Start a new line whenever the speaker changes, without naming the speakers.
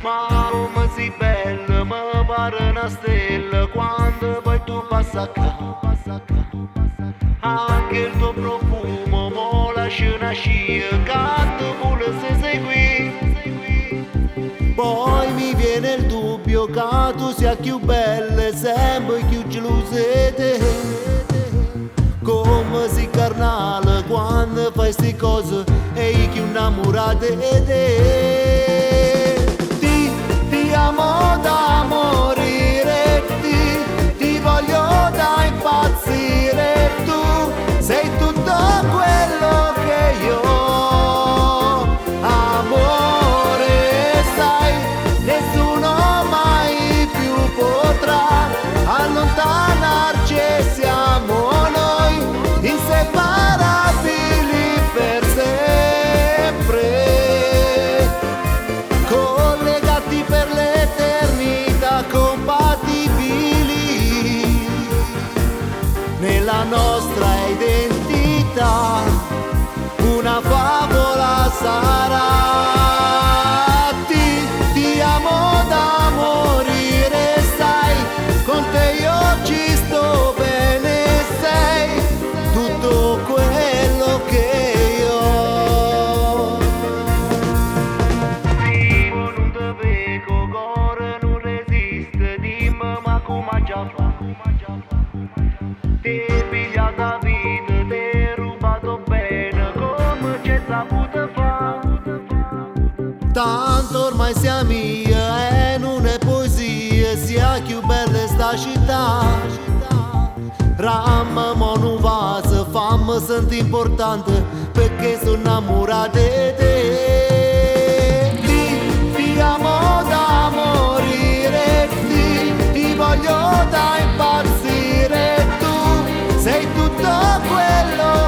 Ma come sei bella, mi pare una stella quando poi tu passi acá. Anche il tuo profumo mo lascia una scia, canto pure se sei qui. Poi mi viene il dubbio che tu sia più bella e sempre più gelosa di te. Come sei carnale quando fai sti cose e io più innamorata di te. Ti amo da morire, ti voglio da impazzire, tu sei tutto quello che io ho. Amore, sai, nessuno mai più potrà allontanarci e siamo inseparabili per sempre, collegati per l'eternità, compatibili nella nostra identità, una favola sarà. Ti amo da morire, sai, con te io ci sto bene, sei tutto quello che io ho. Vivo non te vedo, cuore non resiste, dimmi ma come già fa. Ti pigliata vita, ti rubato bene, come c'è saputo fa. Tanto ormai sia mia e non è poesia, sia più bella sta città. Ramma mo non va, se fammi sentire importante perché sono innamorata di te. Ti amo da morire, ti voglio da impazzire, tu sei tutto quello